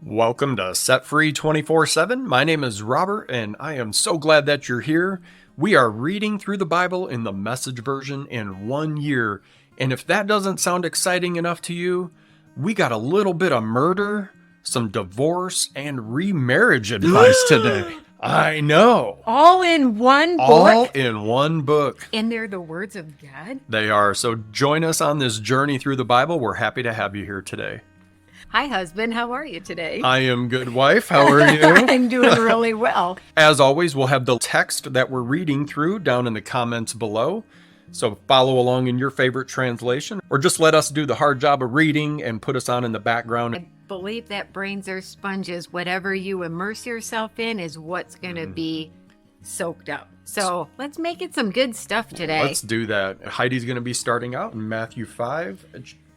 Welcome to Set Free 24/7. My name is Robert, and I am so glad that you're here. We are reading through the Bible in the Message version in 1 year. And if that doesn't sound exciting enough to you, we got a little bit of murder, some divorce, and remarriage advice today. I know. All in one book? All in one book. And they're the words of God? They are. So join us on this journey through the Bible. We're happy to have you here today. Hi, husband. How are you today? I am good, wife. How are you? I'm doing really well. As always, we'll have the text that we're reading through down in the comments below. So follow along in your favorite translation, or just let us do the hard job of reading and put us on in the background. I believe that brains are sponges. Whatever you immerse yourself in is what's going to be soaked up. So let's make it some good stuff today. Let's do that. Heidi's going to be starting out in Matthew 5,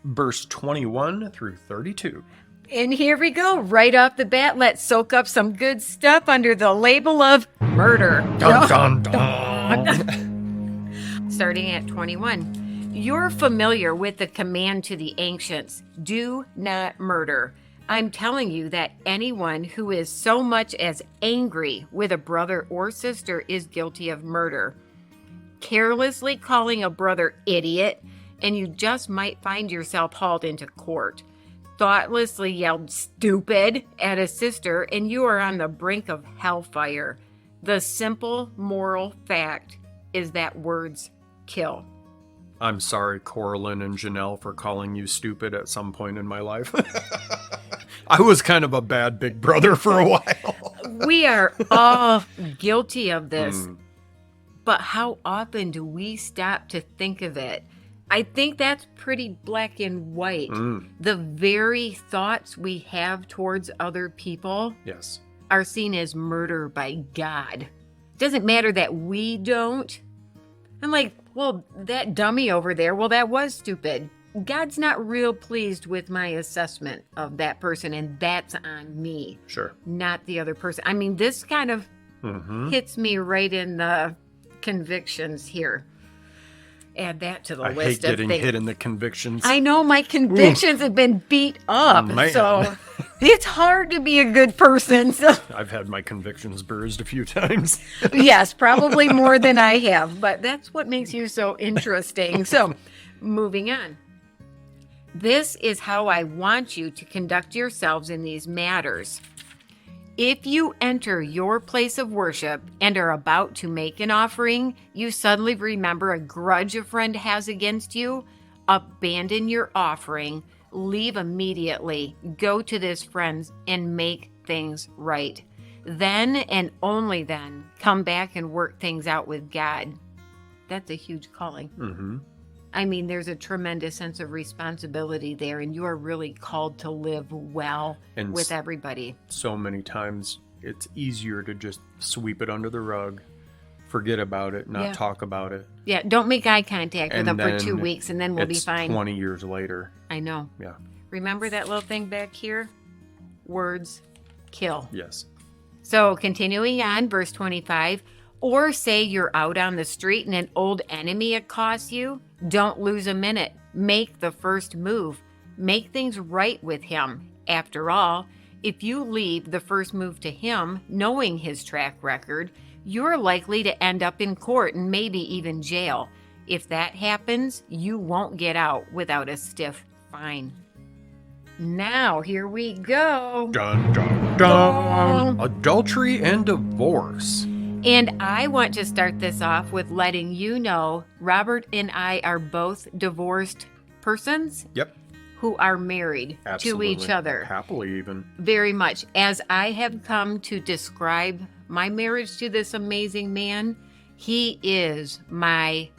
verse 21 through 32. And here we go. Right off the bat, let's soak up some good stuff under the label of murder. Dun, dun, dun. Starting at 21. You're familiar with the command to the ancients, do not murder. I'm telling you that anyone who is so much as angry with a brother or sister is guilty of murder. Carelessly calling a brother idiot, and you just might find yourself hauled into court. Thoughtlessly yelled stupid at a sister, and you are on the brink of hellfire. The simple moral fact is that words kill. I'm sorry, Coraline and Janelle, for calling you stupid at some point in my life. I was kind of a bad big brother for a while. We are all guilty of this. But how often do we stop to think of it? I think that's pretty black and white. The very thoughts we have towards other people are seen as murder by God. Doesn't matter that we don't. I'm like, well, that dummy over there, well, that was stupid. God's not real pleased with my assessment of that person, and that's on me. Sure. Not the other person. I mean, this kind of hits me right in the convictions here. Add that to the list of things. I hate getting hit in the convictions. I know my convictions have been beat up, so it's hard to be a good person. So. I've had my convictions bruised a few times. Yes, probably more than I have, but that's what makes you so interesting. So, moving on. This is how I want you to conduct yourselves in these matters. If you enter your place of worship and are about to make an offering, you suddenly remember a grudge a friend has against you, abandon your offering, leave immediately, go to this friend and make things right. Then and only then, come back and work things out with God. That's a huge calling. I mean, there's a tremendous sense of responsibility there, and you are really called to live well with everybody. So many times it's easier to just sweep it under the rug, forget about it, not talk about it. Yeah, don't make eye contact with them for 2 weeks, and then we'll be fine. 20 years later. I know. Yeah. Remember that little thing back here? Words kill. Yes. So continuing on, verse 25, or say you're out on the street and an old enemy accosts you. Don't lose a minute. Make the first move. Make things right with him. After all, if you leave the first move to him, knowing his track record, you're likely to end up in court and maybe even jail. If that happens, you won't get out without a stiff fine. Now, here we go. Dun, dun, dun. Adultery and divorce. And I want to start this off with letting you know Robert and I are both divorced persons who are married to each other. Happily even. Very much. As I have come to describe my marriage to this amazing man, he is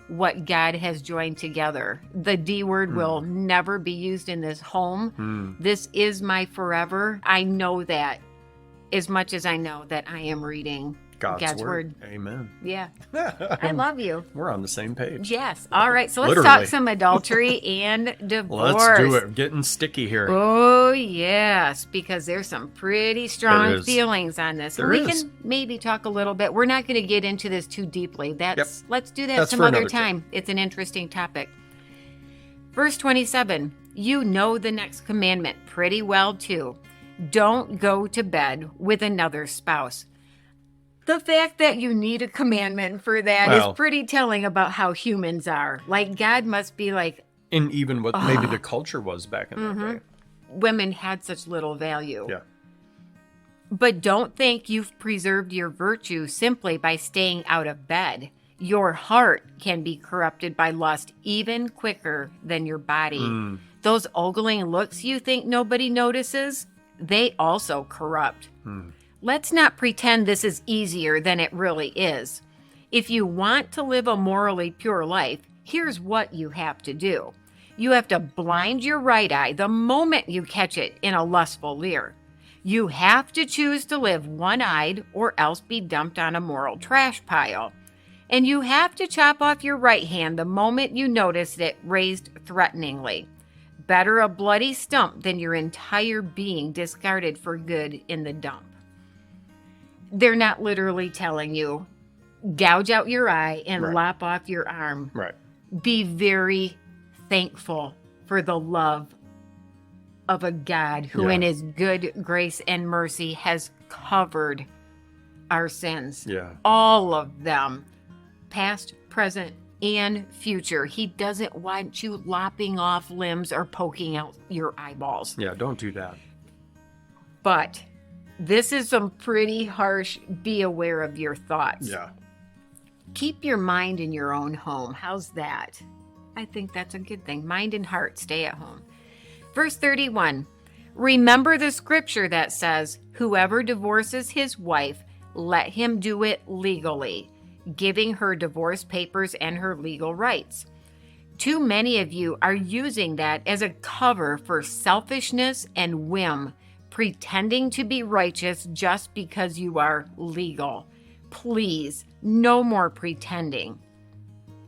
what God has joined together. The D word will never be used in this home. This is my forever. I know that as much as I know that I am reading God's word. Amen. Yeah. I love you. We're on the same page. Yes. All right. So let's talk some adultery and divorce. Let's do it. Getting sticky here. Oh, yes. Because there's some pretty strong feelings on this. We can maybe talk a little bit. We're not going to get into this too deeply. Let's do that some other time. It's an interesting topic. Verse 27. You know the next commandment pretty well, too. Don't go to bed with another spouse. The fact that you need a commandment for that is pretty telling about how humans are. Like, God must be like... And even what maybe the culture was back in that day. Women had such little value. Yeah. But don't think you've preserved your virtue simply by staying out of bed. Your heart can be corrupted by lust even quicker than your body. Those ogling looks you think nobody notices, they also corrupt. Let's not pretend this is easier than it really is. If you want to live a morally pure life, here's what you have to do. You have to blind your right eye the moment you catch it in a lustful leer. You have to choose to live one-eyed or else be dumped on a moral trash pile. And you have to chop off your right hand the moment you notice it raised threateningly. Better a bloody stump than your entire being discarded for good in the dump. They're not literally telling you, gouge out your eye and lop off your arm. Right. Be very thankful for the love of a God who in his good grace and mercy has covered our sins. Yeah. All of them. Past, present, and future. He doesn't want you lopping off limbs or poking out your eyeballs. Yeah, don't do that. But this is some pretty harsh, be aware of your thoughts. Yeah. Keep your mind in your own home. How's that? I think that's a good thing. Mind and heart, stay at home. Verse 31, remember the scripture that says, whoever divorces his wife, let him do it legally, giving her divorce papers and her legal rights. Too many of you are using that as a cover for selfishness and whim, pretending to be righteous just because you are legal. Please, no more pretending.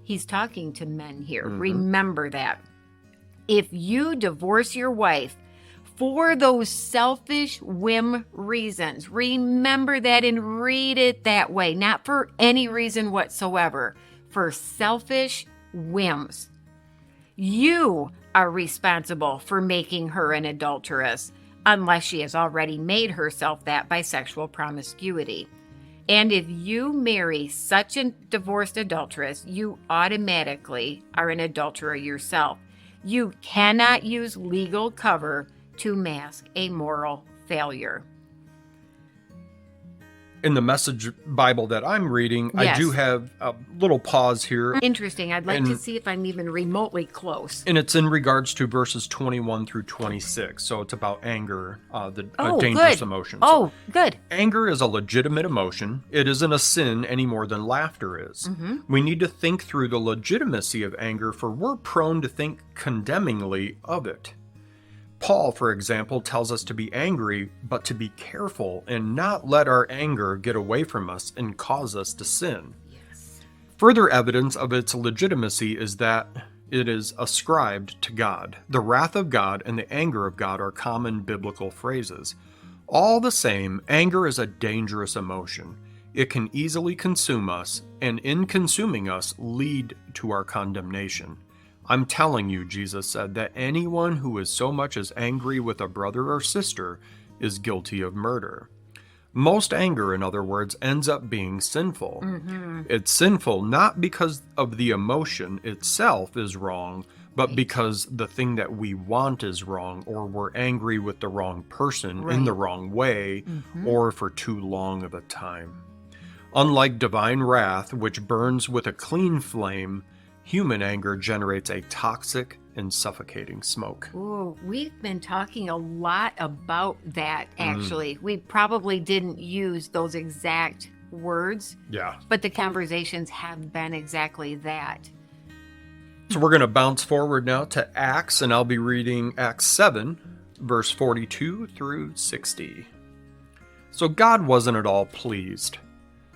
He's talking to men here. Remember that. If you divorce your wife for those selfish whim reasons, remember that and read it that way, not for any reason whatsoever, for selfish whims. You are responsible for making her an adulteress, unless she has already made herself that by sexual promiscuity. And if you marry such a divorced adulteress, you automatically are an adulterer yourself. You cannot use legal cover to mask a moral failure. In the Message Bible that I'm reading, I do have a little pause here. Interesting. I'd like to see if I'm even remotely close. And it's in regards to verses 21 through 26. So it's about anger, the dangerous emotion. Oh, good. Anger is a legitimate emotion. It isn't a sin any more than laughter is. We need to think through the legitimacy of anger, for we're prone to think condemningly of it. Paul, for example, tells us to be angry, but to be careful and not let our anger get away from us and cause us to sin. Yes. Further evidence of its legitimacy is that it is ascribed to God. The wrath of God and the anger of God are common biblical phrases. All the same, anger is a dangerous emotion. It can easily consume us, and in consuming us, lead to our condemnation. I'm telling you, Jesus said, that anyone who is so much as angry with a brother or sister is guilty of murder. Most anger, in other words, ends up being sinful. It's sinful not because of the emotion itself is wrong, but because the thing that we want is wrong, or we're angry with the wrong person in the wrong way, or for too long of a time. Unlike divine wrath, which burns with a clean flame, human anger generates a toxic and suffocating smoke. Ooh, we've been talking a lot about that, actually. We probably didn't use those exact words. Yeah. But the conversations have been exactly that. So we're going to bounce forward now to Acts, and I'll be reading Acts 7, verse 42 through 60. So God wasn't at all pleased,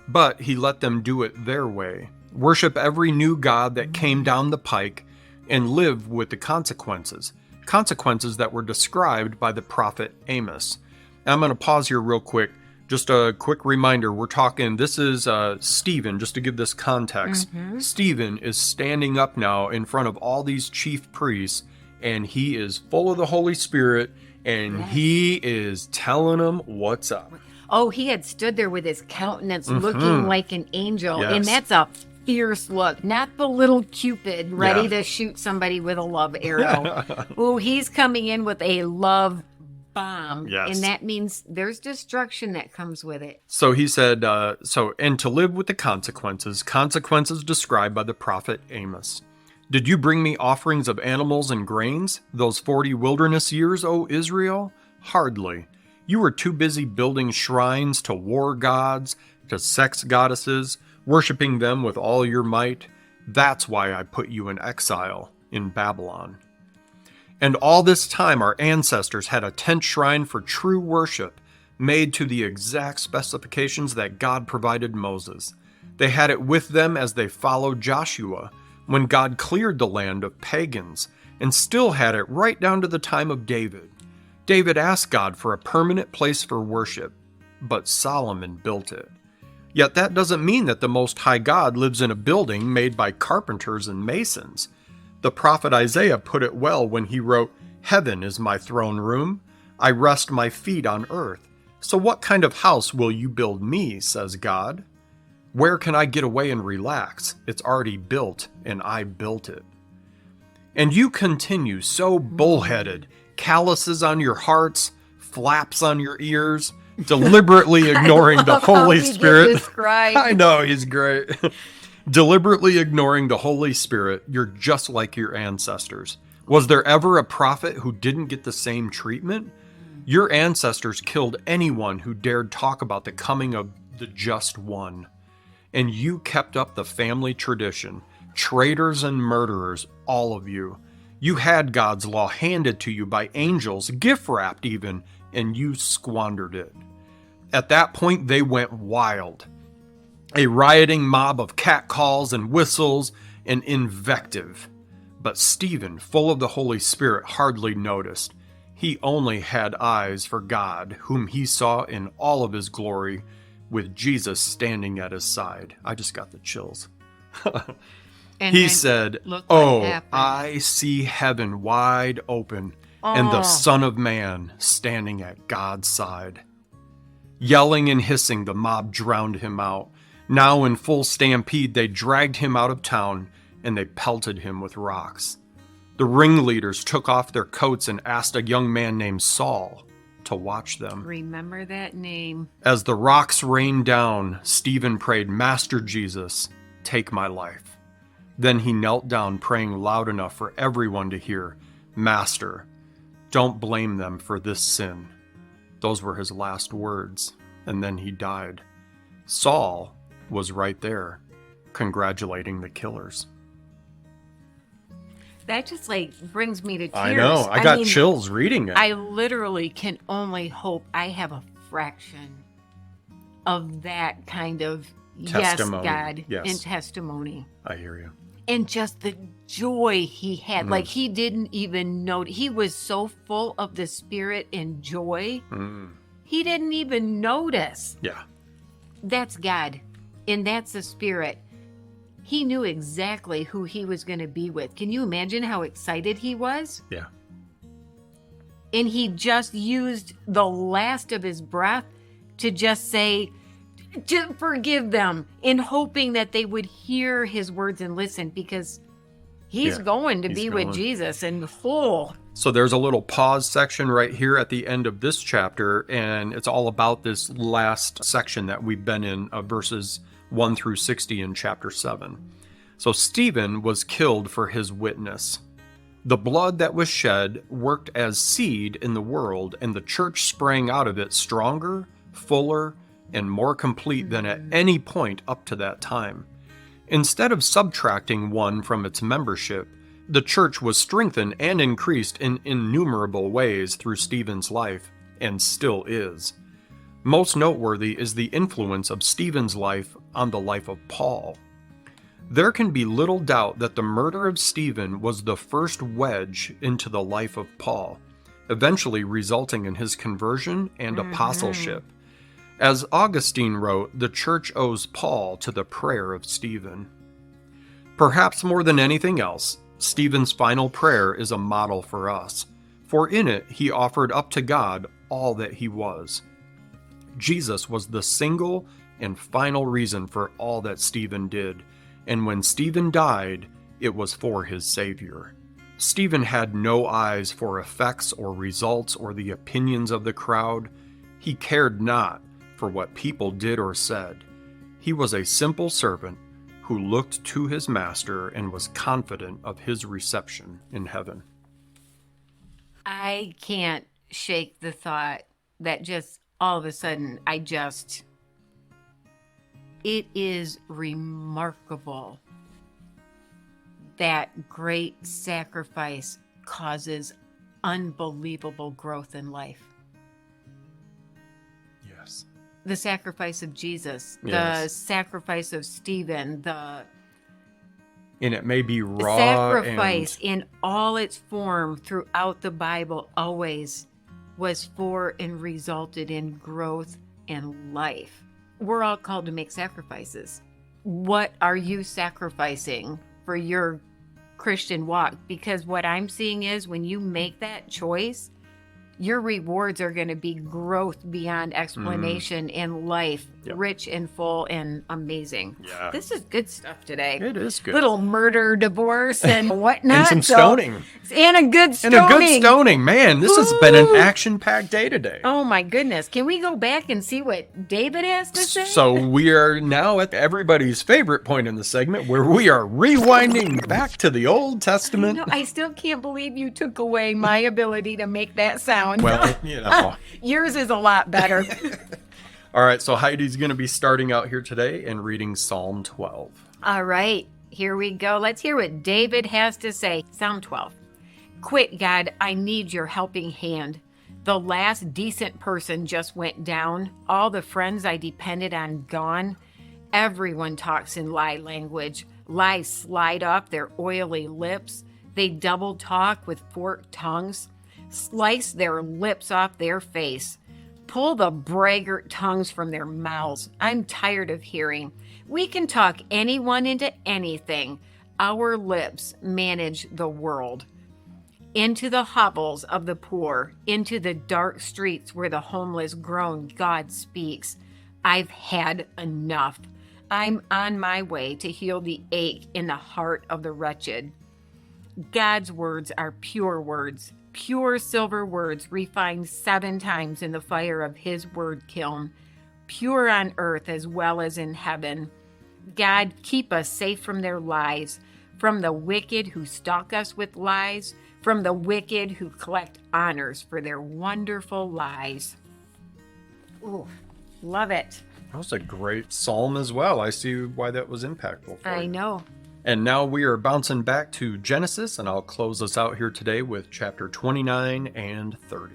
but he let them do it their way. Worship every new god that came down the pike, and live with the consequences that were described by the prophet Amos. And I'm going to pause here real quick. Just a quick reminder, we're talking, this is Stephen, just to give this context. Stephen is standing up now in front of all these chief priests, and he is full of the Holy Spirit, and he is telling them what's up. Oh, he had stood there with his countenance looking like an angel, and that's a fierce look, not the little Cupid ready to shoot somebody with a love arrow. Oh, he's coming in with a love bomb, and that means there's destruction that comes with it. So he said, and to live with the consequences described by the prophet Amos. Did you bring me offerings of animals and grains, those 40 wilderness years, O Israel? Hardly. You were too busy building shrines to war gods, to sex goddesses, worshiping them with all your might. That's why I put you in exile in Babylon. And all this time our ancestors had a tent shrine for true worship, made to the exact specifications that God provided Moses. They had it with them as they followed Joshua, when God cleared the land of pagans, and still had it right down to the time of David. David asked God for a permanent place for worship, but Solomon built it. Yet that doesn't mean that the Most High God lives in a building made by carpenters and masons. The prophet Isaiah put it well when he wrote, "Heaven is my throne room. I rest my feet on earth. So what kind of house will you build me, says God? Where can I get away and relax? It's already built, and I built it." And you continue so bullheaded, calluses on your hearts, flaps on your ears, deliberately ignoring the Holy Spirit. I know, he's great. Deliberately ignoring the Holy Spirit, you're just like your ancestors. Was there ever a prophet who didn't get the same treatment? Your ancestors killed anyone who dared talk about the coming of the Just One. And you kept up the family tradition. Traitors and murderers, all of you. You had God's law handed to you by angels, gift-wrapped even, and you squandered it. At that point, they went wild. A rioting mob of catcalls and whistles and invective. But Stephen, full of the Holy Spirit, hardly noticed. He only had eyes for God, whom he saw in all of his glory, with Jesus standing at his side. I just got the chills. He said, "Oh, I see heaven wide open and the Son of Man standing at God's side." Yelling and hissing, the mob drowned him out. Now in full stampede, they dragged him out of town and they pelted him with rocks. The ringleaders took off their coats and asked a young man named Saul to watch them. Remember that name. As the rocks rained down, Stephen prayed, "Master Jesus, take my life." Then he knelt down, praying loud enough for everyone to hear, "Master, don't blame them for this sin." Those were his last words, and then he died. Saul was right there, congratulating the killers. That just brings me to tears. I know. I got chills reading it. I literally can only hope I have a fraction of that kind of testimony. Yes, God, and testimony. I hear you. And just the joy he had. He didn't even know. He was so full of the Spirit and joy. He didn't even notice. Yeah. That's God. And that's the Spirit. He knew exactly who he was going to be with. Can you imagine how excited he was? Yeah. And he just used the last of his breath to just say, "Just forgive them," in hoping that they would hear his words and listen, because he's going to be with Jesus and whole. So there's a little pause section right here at the end of this chapter, and it's all about this last section that we've been in, verses 1 through 60 in chapter 7. So Stephen was killed for his witness. The blood that was shed worked as seed in the world, and the church sprang out of it stronger, fuller, and more complete than at any point up to that time. Instead of subtracting one from its membership, the church was strengthened and increased in innumerable ways through Stephen's life, and still is. Most noteworthy is the influence of Stephen's life on the life of Paul. There can be little doubt that the murder of Stephen was the first wedge into the life of Paul, eventually resulting in his conversion and apostleship. As Augustine wrote, the church owes Paul to the prayer of Stephen. Perhaps more than anything else, Stephen's final prayer is a model for us, for in it he offered up to God all that he was. Jesus was the single and final reason for all that Stephen did, and when Stephen died, it was for his Savior. Stephen had no eyes for effects or results or the opinions of the crowd. He cared not for what people did or said. He was a simple servant who looked to his master and was confident of his reception in heaven. I can't shake the thought that just all of a sudden it is remarkable that great sacrifice causes unbelievable growth in life. Yes. The sacrifice of Jesus, Yes. the sacrifice of Stephen, And it may be raw sacrifice and in all its form throughout the Bible always was for and resulted in growth and life. We're all called to make sacrifices. What are you sacrificing for your Christian walk? Because what I'm seeing is when you make that choice, your rewards are going to be growth beyond explanation in life, Yep. rich and full and amazing. Yeah. This is good stuff today. it is good. Little murder, divorce, and whatnot. and some So- stoning. And a good And stoning. a good stoning. Man, this has been an Woo! action-packed day today. Oh my goodness. Can we go back and see what David has to say? So we are now at everybody's favorite point in the segment where we are rewinding back to the Old Testament. No, I still can't believe you took away my ability to make that sound. Well, you know. Yours is a lot better. All right, so Heidi's going to be starting out here today and reading Psalm 12. All right, here we go. Let's hear what David has to say. Psalm 12. Quick, God, I need your helping hand. The last decent person just went down. All the friends I depended on gone. Everyone talks in lie language. Lies slide off their oily lips. They double talk with forked tongues. Slice their lips off their face. Pull the braggart tongues from their mouths. I'm tired of hearing. We can talk anyone into anything. Our lips manage the world. Into the hovels of the poor, into the dark streets where the homeless groan, God speaks. I've had enough. I'm on my way to heal the ache in the heart of the wretched. God's words are pure words, pure silver words refined 7 times in the fire of his word kiln, pure on earth as well as in heaven. God, keep us safe from their lies, from the wicked who stalk us with lies, from the wicked who collect honors for their wonderful lies. Ooh, love it. That was a great psalm as well. I see why that was impactful for I you. know. And now we are bouncing back to Genesis, and I'll close us out here today with chapter 29 and 30.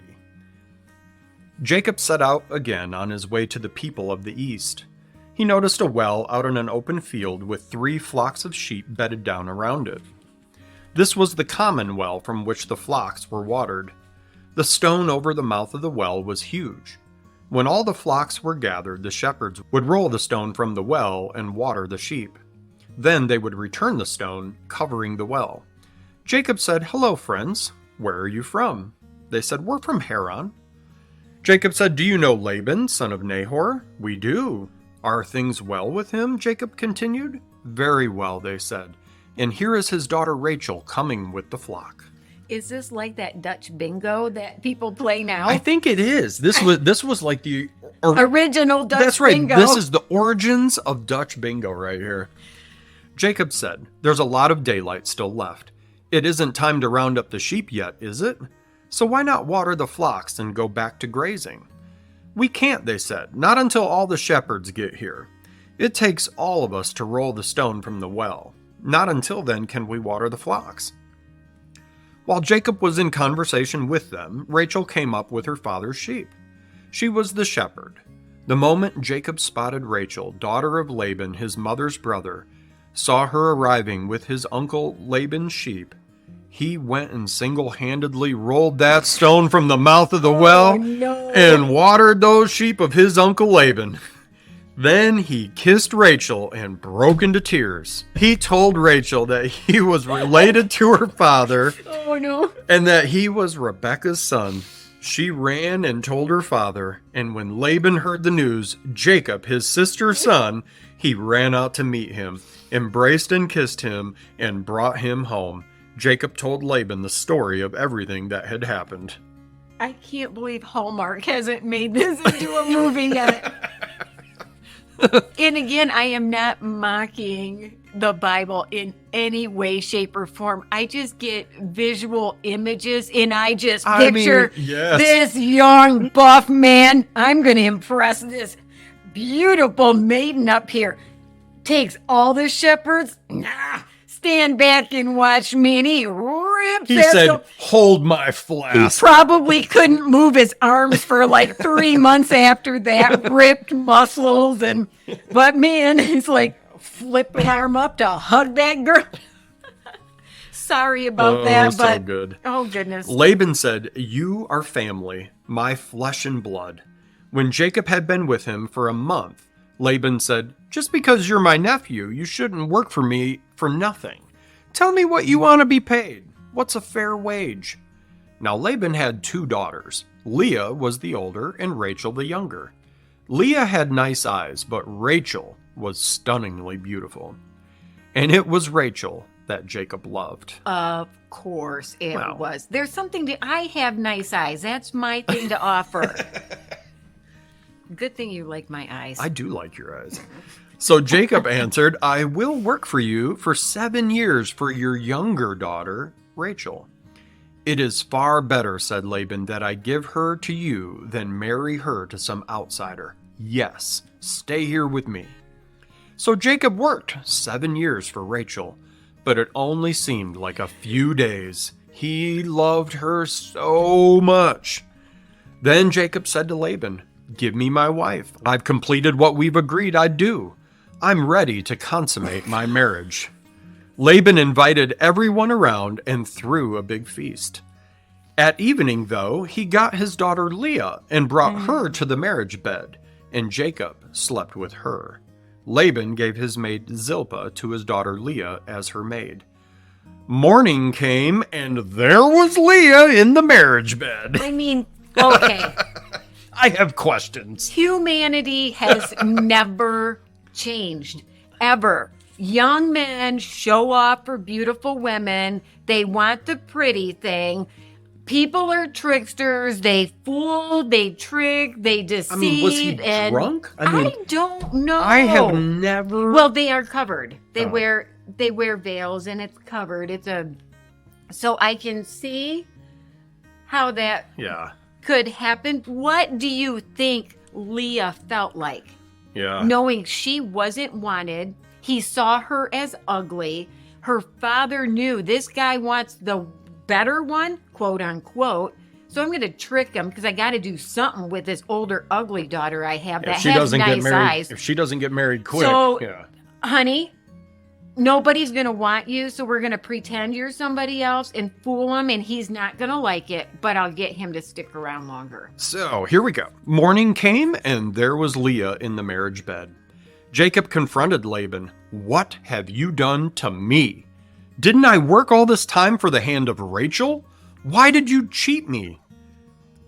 Jacob set out again on his way to the people of the east. He noticed a well out in an open field with 3 flocks of sheep bedded down around it. This was the common well from which the flocks were watered. The stone over the mouth of the well was huge. When all the flocks were gathered, the shepherds would roll the stone from the well and water the sheep. Then they would return the stone, covering the well. Jacob said, "Hello, friends. Where are you from?" They said, "We're from Haran." Jacob said, "Do you know Laban, son of Nahor?" "We do." "Are things well with him?" Jacob continued. "Very well," they said. "And here is his daughter Rachel coming with the flock." Is this like that Dutch bingo that people play now? I think it is. This was like the Original Dutch That's right. bingo. This is the origins of Dutch bingo right here. Jacob said, "There's a lot of daylight still left. It isn't time to round up the sheep yet, is it? So why not water the flocks and go back to grazing?" "We can't," they said, "not until all the shepherds get here. It takes all of us to roll the stone from the well. Not until then can we water the flocks." While Jacob was in conversation with them, Rachel came up with her father's sheep. She was the shepherd. The moment Jacob spotted Rachel, daughter of Laban, his mother's brother, saw her arriving with his uncle Laban's sheep, he went and single-handedly rolled that stone from the mouth of the well no. and watered those sheep of his uncle Laban. Then he kissed Rachel and broke into tears. He told Rachel that he was related to her father. Oh, no. And that he was Rebekah's son. She ran and told her father, and when Laban heard the news, Jacob, his sister's son, he ran out to meet him, embraced and kissed him, and brought him home. Jacob told Laban the story of everything that had happened. I can't believe Hallmark hasn't made this into a movie yet. And again, I am not mocking the Bible in any way, shape, or form. I just get visual images and I just picture this young, buff man. I'm going to impress this beautiful maiden up here. Takes all the shepherds. Stand back and watch me. And he rips. He said, hold my flask. He probably couldn't move his arms for like 3 months after that. Ripped muscles. But man, he's like, flip an arm up to hug that girl. Sorry about that, but so good. Oh goodness. Laban said, "You are family, my flesh and blood." When Jacob had been with him for a month, Laban said, "Just because you're my nephew, you shouldn't work for me for nothing. Tell me what you want to be paid. What's a fair wage?" Now Laban had 2 daughters. Leah was the older and Rachel the younger. Leah had nice eyes, but Rachel was stunningly beautiful. And it was Rachel that Jacob loved. Of course it was. There's something I have nice eyes. That's my thing to offer. Good thing you like my eyes. I do like your eyes. So Jacob answered, "I will work for you for 7 years for your younger daughter, Rachel." "It is far better," said Laban, "that I give her to you than marry her to some outsider. Yes, stay here with me." So Jacob worked 7 years for Rachel, but it only seemed like a few days. He loved her so much. Then Jacob said to Laban, "Give me my wife. I've completed what we've agreed I'd do. I'm ready to consummate my marriage." Laban invited everyone around and threw a big feast. At evening, though, he got his daughter Leah and brought her to the marriage bed, and Jacob slept with her. Laban gave his maid Zilpah to his daughter Leah as her maid. Morning came, and there was Leah in the marriage bed. I mean, okay. I have questions. Humanity has never changed, ever. Young men show off for beautiful women. They want the pretty thing. People are tricksters. They fool, they trick, they deceive. I mean, was he drunk? I don't know. I have never. Well, they are covered. They wear veils and it's covered. So I can see how that could happen. What do you think Leah felt like? Yeah. Knowing she wasn't wanted. He saw her as ugly. Her father knew this guy wants the better one, quote unquote. So I'm going to trick him because I got to do something with this older, ugly daughter I have that has nice eyes. If she doesn't get married quick, honey, nobody's going to want you, so we're going to pretend you're somebody else and fool him, and he's not going to like it, but I'll get him to stick around longer. So here we go. Morning came, and there was Leah in the marriage bed. Jacob confronted Laban. "What have you done to me? Didn't I work all this time for the hand of Rachel? Why did you cheat me?"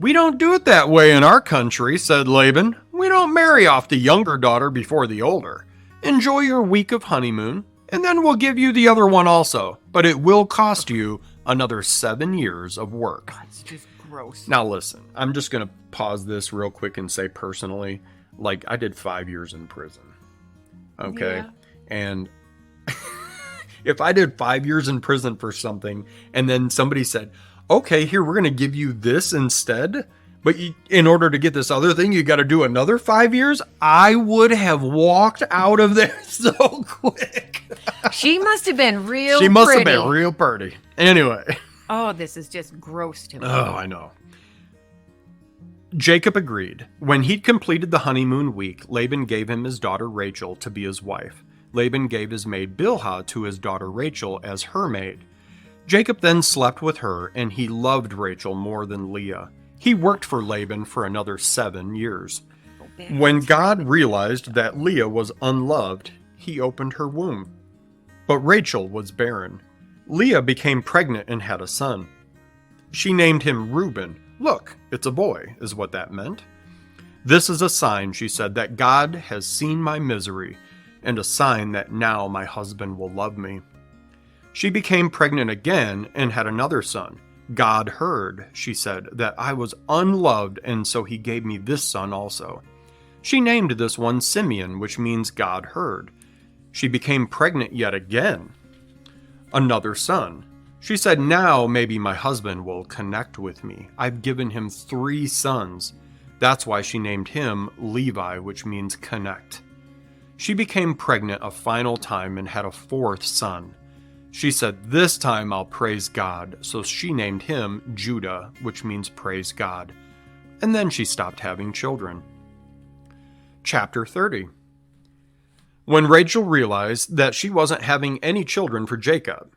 "We don't do it that way in our country," said Laban. "We don't marry off the younger daughter before the older. Enjoy your week of honeymoon, and then we'll give you the other one also. But it will cost you another 7 years of work." That's just gross. Now listen, I'm just going to pause this real quick and say personally, like I did 5 years in prison. Okay? Yeah. And if I did 5 years in prison for something and then somebody said, "Okay, here, we're going to give you this instead, but in order to get this other thing, you got to do another 5 years," I would have walked out of there so quick. She must have been real She must pretty. have been real pretty. Anyway. Oh, this is just gross to me. Oh, I know. Jacob agreed. When he'd completed the honeymoon week, Laban gave him his daughter Rachel to be his wife. Laban gave his maid Bilhah to his daughter Rachel as her maid. Jacob then slept with her, and he loved Rachel more than Leah. He worked for Laban for another 7 years. back. When God realized that Leah was unloved, he opened her womb. But Rachel was barren. Leah became pregnant and had a son. She named him Reuben. Look, it's a boy, is what that meant. This is a sign, she said, that God has seen my misery, and a sign that now my husband will love me. She became pregnant again and had another son. God heard, she said, that I was unloved, and so he gave me this son also. She named this one Simeon, which means God heard. She became pregnant yet again. Another son. She said, now maybe my husband will connect with me. I've given him 3 sons. That's why she named him Levi, which means connect. She became pregnant a final time and had a 4th son. She said, this time I'll praise God, so she named him Judah, which means praise God. And then she stopped having children. Chapter 30. When Rachel realized that she wasn't having any children for Jacob,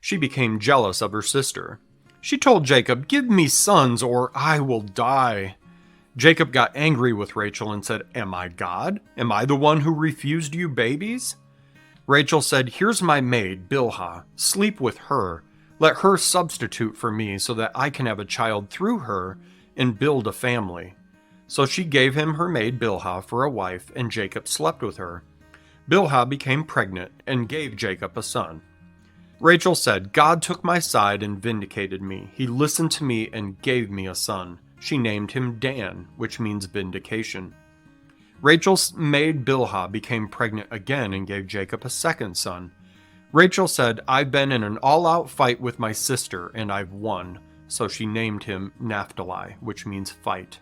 she became jealous of her sister. She told Jacob, give me sons or I will die. Jacob got angry with Rachel and said, am I God? Am I the one who refused you babies? Rachel said, here's my maid, Bilhah. Sleep with her. Let her substitute for me so that I can have a child through her and build a family. So she gave him her maid Bilhah for a wife, and Jacob slept with her. Bilhah became pregnant and gave Jacob a son. Rachel said, God took my side and vindicated me. He listened to me and gave me a son. She named him Dan, which means vindication. Rachel's maid Bilhah became pregnant again and gave Jacob a second son. Rachel said, I've been in an all-out fight with my sister, and I've won. So she named him Naphtali, which means fight.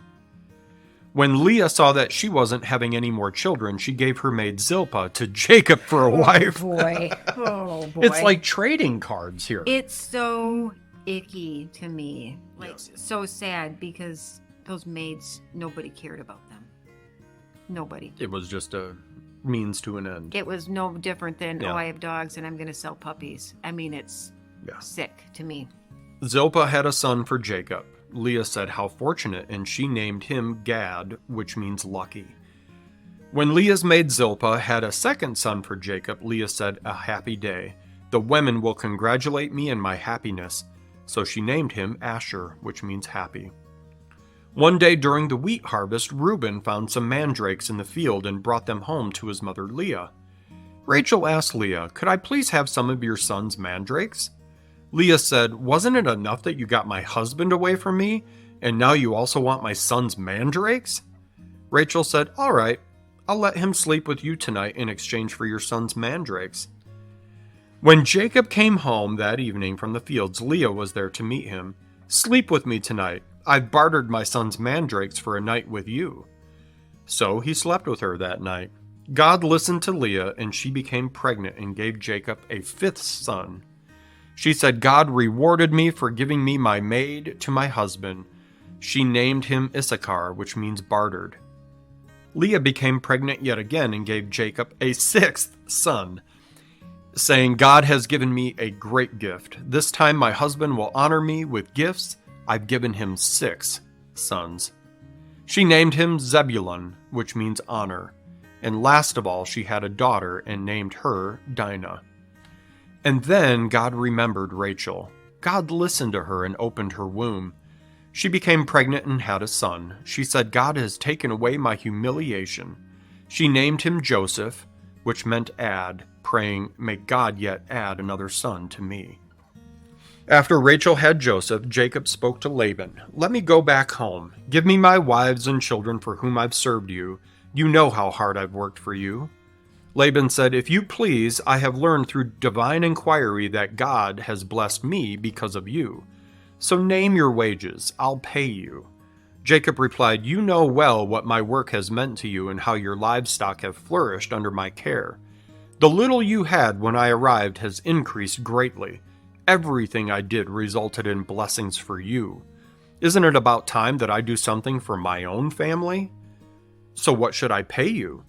When Leah saw that she wasn't having any more children, she gave her maid Zilpah to Jacob for a wife. Oh, boy. It's like trading cards here. It's so icky to me. Yes. So sad, because those maids, nobody cared about them. Nobody. It was just a means to an end. It was no different than, Yeah. I have dogs and I'm going to sell puppies. I mean, it's sick to me. Zilpah had a son for Jacob. Leah said, how fortunate, and she named him Gad, which means lucky. When Leah's maid Zilpah had a second son for Jacob, Leah said, a happy day. The women will congratulate me in my happiness. So she named him Asher, which means happy. One day during the wheat harvest, Reuben found some mandrakes in the field and brought them home to his mother Leah. Rachel asked Leah, could I please have some of your son's mandrakes? Leah said, wasn't it enough that you got my husband away from me, and now you also want my son's mandrakes? Rachel said, all right, I'll let him sleep with you tonight in exchange for your son's mandrakes. When Jacob came home that evening from the fields, Leah was there to meet him. Sleep with me tonight. I've bartered my son's mandrakes for a night with you. So he slept with her that night. God listened to Leah, and she became pregnant and gave Jacob a 5th son. She said, God rewarded me for giving me my maid to my husband. She named him Issachar, which means bartered. Leah became pregnant yet again and gave Jacob a 6th son, saying, God has given me a great gift. This time my husband will honor me with gifts. I've given him 6 sons. She named him Zebulun, which means honor. And last of all, she had a daughter and named her Dinah. And then God remembered Rachel. God listened to her and opened her womb. She became pregnant and had a son. She said, God has taken away my humiliation. She named him Joseph, which meant add, praying, may God yet add another son to me. After Rachel had Joseph, Jacob spoke to Laban, let me go back home. Give me my wives and children for whom I've served you. You know how hard I've worked for you. Laban said, if you please, I have learned through divine inquiry that God has blessed me because of you. So name your wages, I'll pay you. Jacob replied, you know well what my work has meant to you and how your livestock have flourished under my care. The little you had when I arrived has increased greatly. Everything I did resulted in blessings for you. Isn't it about time that I do something for my own family? So what should I pay you?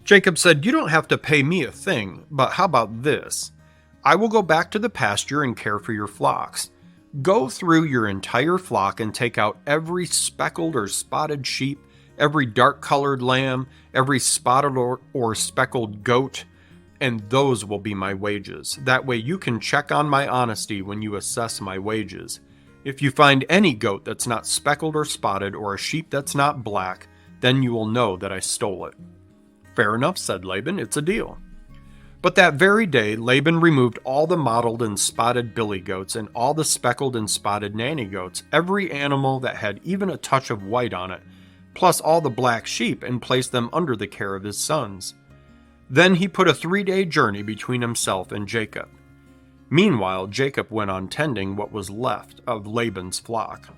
Jacob said, you don't have to pay me a thing, but how about this? I will go back to the pasture and care for your flocks. Go through your entire flock and take out every speckled or spotted sheep every dark-colored lamb, every spotted or speckled goat, and those will be my wages. That way you can check on my honesty when you assess my wages. If you find any goat that's not speckled or spotted, or a sheep that's not black, then you will know that I stole it." "Fair enough," said Laban, "it's a deal." But that very day Laban removed all the mottled and spotted billy goats and all the speckled and spotted nanny goats, every animal that had even a touch of white on it, plus all the black sheep, and placed them under the care of his sons. Then he put a 3-day journey between himself and Jacob. Meanwhile, Jacob went on tending what was left of Laban's flock.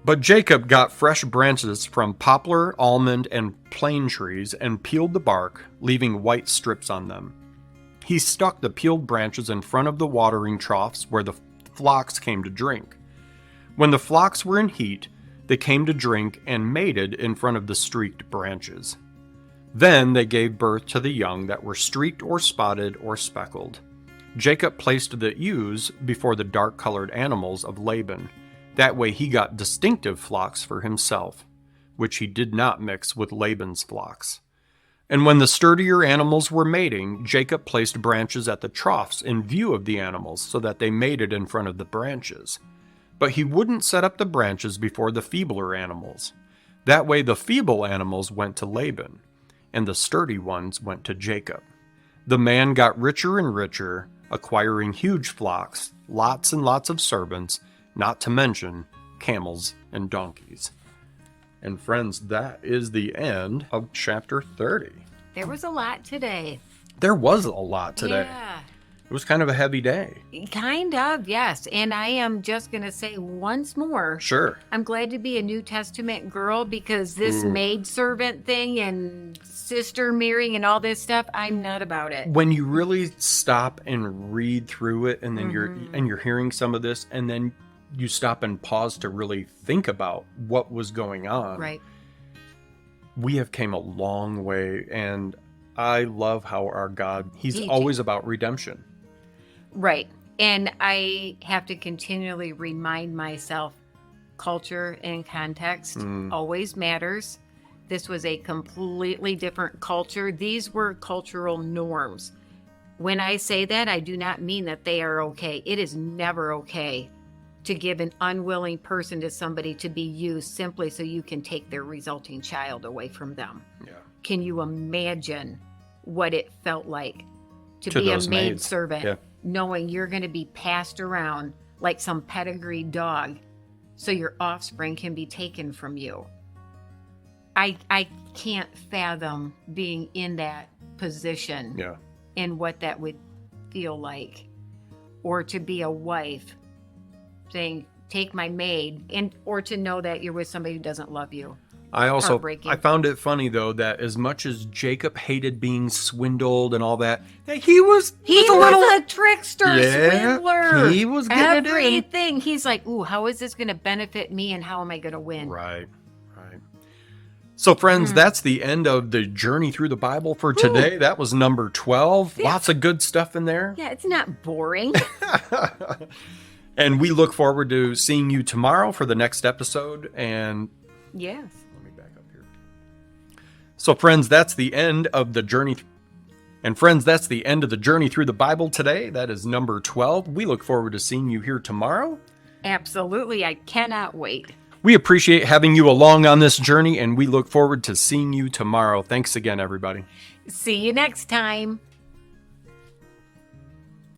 But Jacob got fresh branches from poplar, almond, and plane trees and peeled the bark, leaving white strips on them. He stuck the peeled branches in front of the watering troughs where the flocks came to drink. When the flocks were in heat, they came to drink and mated in front of the streaked branches. Then they gave birth to the young that were streaked or spotted or speckled. Jacob placed the ewes before the dark-colored animals of Laban. That way he got distinctive flocks for himself, which he did not mix with Laban's flocks. And when the sturdier animals were mating, Jacob placed branches at the troughs in view of the animals so that they mated in front of the branches. But he wouldn't set up the branches before the feebler animals. That way the feeble animals went to Laban, and the sturdy ones went to Jacob. The man got richer and richer, acquiring huge flocks, lots and lots of servants, not to mention camels and donkeys. And friends, that is the end of chapter 30. There was a lot today. There was a lot today. Yeah. It was kind of a heavy day. Kind of, yes. And I am just going to say once more, Sure. I'm glad to be a New Testament girl, because this maidservant thing and sister marrying and all this stuff, I'm not about it. When you really stop and read through it, and then you're hearing some of this, and then you stop and pause to really think about what was going on. Right. We have came a long way, and I love how our God, he's Me too. always about redemption. Right. And I have to continually remind myself, culture and context always matters. This was a completely different culture. These were cultural norms. When I say that, I do not mean that they are okay. It is never okay to give an unwilling person to somebody to be used simply so you can take their resulting child away from them. Yeah. Can you imagine what it felt like to To be a those maids. maidservant, Yeah. knowing you're going to be passed around like some pedigreed dog so your offspring can be taken from you? I can't fathom being in that position Yeah. and what that would feel like. Or to be a wife saying, take my maid, and or to know that you're with somebody who doesn't love you. I Heartbreaking. found it funny though that as much as Jacob hated being swindled and all that he was a trickster, Yeah, swindler. he was getting it in. everything. He's like, ooh, how is this going to benefit me, and how am I going to win? Right. So friends, that's the end of the journey through the Bible for today. That was number 12. Yeah. Lots of good stuff in there. Yeah, it's not boring. And we look forward to seeing you tomorrow for the next episode. And Yes. let me back up here. So friends, that's the end of the journey. That's the end of the journey through the Bible today. That is number 12. We look forward to seeing you here tomorrow. Absolutely. I cannot wait. We appreciate having you along on this journey, and we look forward to seeing you tomorrow. Thanks again, everybody. See you next time.